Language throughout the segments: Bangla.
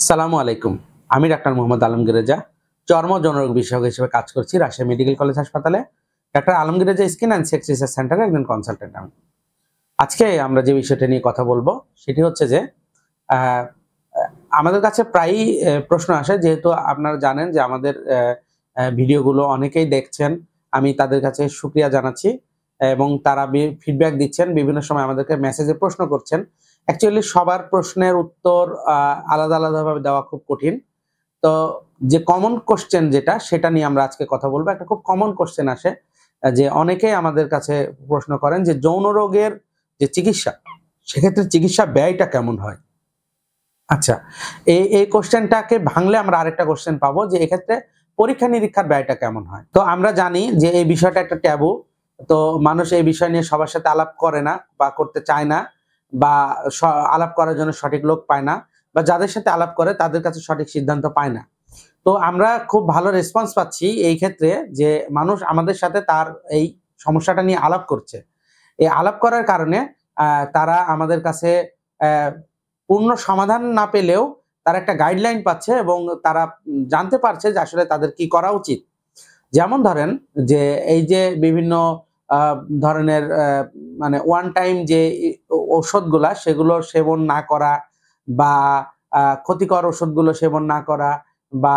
আসসালামু আলাইকুম। আমি ডাক্তার মোহাম্মদ আলমগীর রেজা, চর্ম যৌনরোগ বিশেষজ্ঞ হিসেবে কাজ করছি রাজশাহী মেডিকেল কলেজ হাসপাতালে। Doctor Alamgir Reza skin and sex research সেন্টারে একজন কনসালটেন্ট আমি। আজকে আমরা যে বিষয়টা নিয়ে কথা বলবো সেটি হচ্ছে যে আহ, আমাদের কাছে প্রায়ই প্রশ্ন আসে, যেহেতু আপনারা জানেন যে আমাদের ভিডিওগুলো অনেকেই দেখছেন। আমি তাদের কাছে শুকরিয়া জানাচ্ছি এবং তারা ফিডব্যাক দিচ্ছেন, বিভিন্ন সময় আমাদেরকে মেসেজে প্রশ্ন করছেন। অ্যাকচুয়ালি সবার প্রশ্নের উত্তর আলাদা আলাদাভাবে দেওয়া খুব কঠিন। তো যে কমন কোশ্চেন যেটা, সেটা নিয়ে আমরা আজকে কথা বলবো। একটা খুব কমন কোশ্চেন আসে যে অনেকেই আমাদের কাছে প্রশ্ন করেন যে যৌন রোগের যে চিকিৎসা, সেক্ষেত্রে চিকিৎসা ব্যয়টা কেমন হয়। আচ্ছা, এই কোশ্চেনটাকে ভাঙলে আমরা আরেকটা কোশ্চেন পাবো যে এক্ষেত্রে পরীক্ষা নিরীক্ষার ব্যয়টা কেমন হয়। তো আমরা জানি যে এই বিষয়টা একটা ট্যাবু। তো মানুষ এই বিষয় নিয়ে সবার সাথে আলাপ করে না বা করতে চায় না, বা আলাপ করার জন্য সঠিক লোক পায় না, বা যাদের সাথে আলাপ করে তাদের কাছে সঠিক সিদ্ধান্ত পায় না। তো আমরা খুব ভালো রেসপন্স পাচ্ছি এই ক্ষেত্রে, যে মানুষ আমাদের সাথে তার এই সমস্যাটা নিয়ে আলাপ করছে। এই আলাপ করার কারণে তারা আমাদের কাছে পূর্ণ সমাধান না পেলেও তারা একটা গাইডলাইন পাচ্ছে এবং তারা জানতে পারছে যে আসলে তাদের কি করা উচিত। যেমন ধরেন যে এই যে বিভিন্ন ধরনের মানে ওয়ান টাইম যে ঔষধগুলা, সেগুলো সেবন না করা, বা ক্ষতিকর ওষুধগুলো সেবন না করা, বা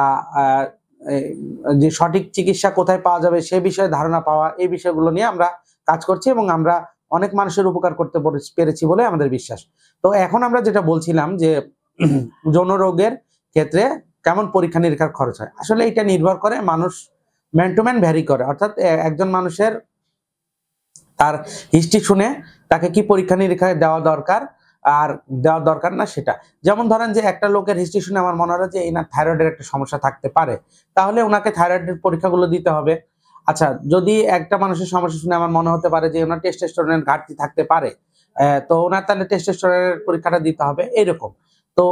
যে সঠিক চিকিৎসা কোথায় পাওয়া যাবে সে বিষয়ে ধারণা পাওয়া, এই বিষয়গুলো নিয়ে আমরা কাজ করছি এবং আমরা অনেক মানুষের উপকার করতে পেরেছি বলে আমাদের বিশ্বাস। তো এখন আমরা যেটা বলছিলাম যে যৌন রোগের ক্ষেত্রে কেমন পরীক্ষা নিরীক্ষার খরচ হয়, আসলে এটা নির্ভর করে মানুষ, ম্যান টু ম্যান ভ্যারি করে। অর্থাৎ একজন মানুষের তার হিস্ট্রি শুনে তাকে কি পরীক্ষা নিরীক্ষা দেওয়া দরকার আর দেওয়া দরকার না সেটা। যেমন ধরেন যে একটা লোকের হিস্ট্রি শুনে আমার মনে হয় যে এনার থাইরয়েডের একটা সমস্যা থাকতে পারে, তাহলে ওনাকে থাইরয়েডের পরীক্ষাগুলো দিতে হবে। আচ্ছা, যদি একটা মানুষের সমস্যা শুনে আমার মনে হতে পারে যে ওনার টেস্টোস্টেরনের ঘাটতি থাকতে পারে, তো ওনার তাহলে টেস্টোস্টেরনের পরীক্ষাটা দিতে হবে, এরকম। তো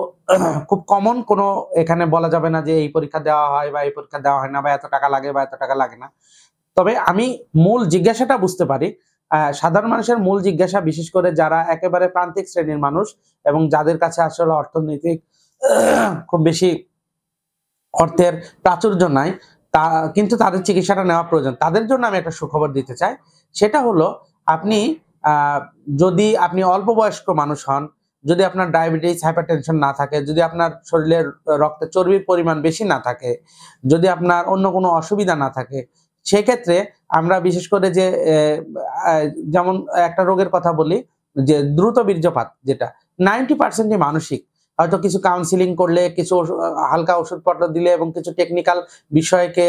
খুব কমন কোনো এখানে বলা যাবে না যে এই পরীক্ষা দেওয়া হয় বা এই পরীক্ষা দেওয়া হয় না, বা এত টাকা লাগে বা এত টাকা লাগে না। তবে আমি মূল জিজ্ঞাসাটা বুঝতে পারি। সাধারণ মানুষের মূল জিজ্ঞাসা, বিশেষ করে যারা একেবারে প্রান্তিক শ্রেণীর মানুষ এবং যাদের কাছে আসলে অর্থনৈতিক খুব বেশি অর্থের প্রাচুর্য নাই, তা কিন্তু তাদের চিকিৎসাটা নেওয়া প্রয়োজন, তাদের জন্য আমি একটা সুখবর দিতে চাই। সেটা হলো, আপনি যদি আপনি অল্প বয়স্ক মানুষ হন, যদি আপনার ডায়াবেটিস, হাইপারটেনশন না থাকে, যদি আপনার শরীরের রক্তে চর্বির পরিমাণ বেশি না থাকে, যদি আপনার অন্য কোনো অসুবিধা না থাকে, সেক্ষেত্রে আমরা বিশেষ করে যে যেমন একটা রোগের কথা বলি, যে দ্রুত বীর্যপাত, যেটা 90% মানসিক। হয়তো কিছু কাউন্সিলিং করলে, কিছু হালকা ওষুধপত্র দিলে এবং কিছু টেকনিক্যাল বিষয়কে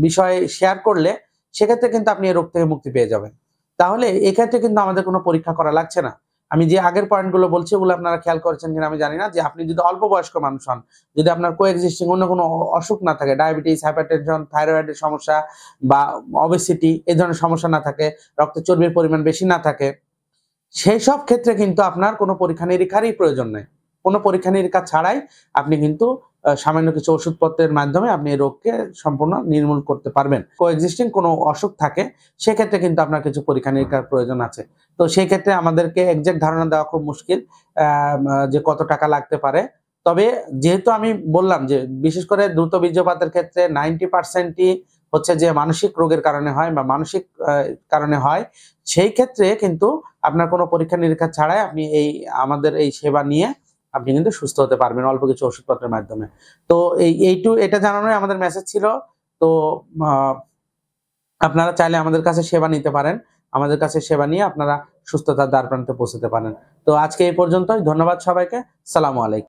বিষয় শেয়ার করলে, সেক্ষেত্রে কিন্তু আপনি এই রোগ থেকে মুক্তি পেয়ে যাবেন। তাহলে এক্ষেত্রে কিন্তু আমাদের কোনো পরীক্ষা করা লাগছে না। আমি যে আগের পয়েন্টগুলো বলছি, ওগুলো আপনারা খেয়াল করেছেন কিনা আমি জানি না, যে আপনি যদি অল্প বয়স্ক মানুষ হন, যদি আপনার কোএক্সিস্টিং অন্য কোনো অসুখ না থাকে, ডায়াবেটিস, হাইপারটেনশন, থাইরয়েডের সমস্যা বা অবেসিটি, এই ধরনের সমস্যা না থাকে, রক্তে চর্বির পরিমাণ বেশি না থাকে, সেই সব ক্ষেত্রে কিন্তু আপনার কোনো পরীক্ষা নিরীক্ষারই প্রয়োজন নেই। কোনো পরীক্ষা নিরীক্ষা ছাড়াই আপনি কিন্তু সামান্য কিছু ওষুধপত্রের মাধ্যমে আপনি এই রোগকে সম্পূর্ণ নির্মূল করতে পারবেন। কোএক্সিস্টিং কোনো অসুখ থাকে, সেক্ষেত্রে কিন্তু আপনার কিছু পরীক্ষা নিরীক্ষার প্রয়োজন আছে। তো সেই ক্ষেত্রে আমাদেরকে এক্সাক্ট ধারণা দেওয়া খুব মুশকিল যে কত টাকা লাগতে পারে। তবে যেহেতু আমি বললাম যে বিশেষ করে দ্রুত বীর্যপাতের ক্ষেত্রে 90%ই হচ্ছে যে মানসিক রোগের কারণে হয় বা মানসিক কারণে হয়, সেই ক্ষেত্রে কিন্তু আপনার কোনো পরীক্ষা নিরীক্ষা ছাড়াই আপনি আমাদের এই সেবা নিয়ে আপনি কিন্তু সুস্থ হতে পারবেন অল্প কিছু ওষুধপত্রের মাধ্যমে। তো এটা জানানোই আমাদের মেসেজ ছিল। তো আপনারা চাইলে আমাদের কাছে সেবা নিতে পারেন। আমাদের কাছে সেবা নিয়ে আপনারা সুস্থতার দ্বারপ্রান্তে পৌঁছতে পারেন। তো আজকে এই পর্যন্তই। ধন্যবাদ সবাইকে। সালামু আলাইকুম।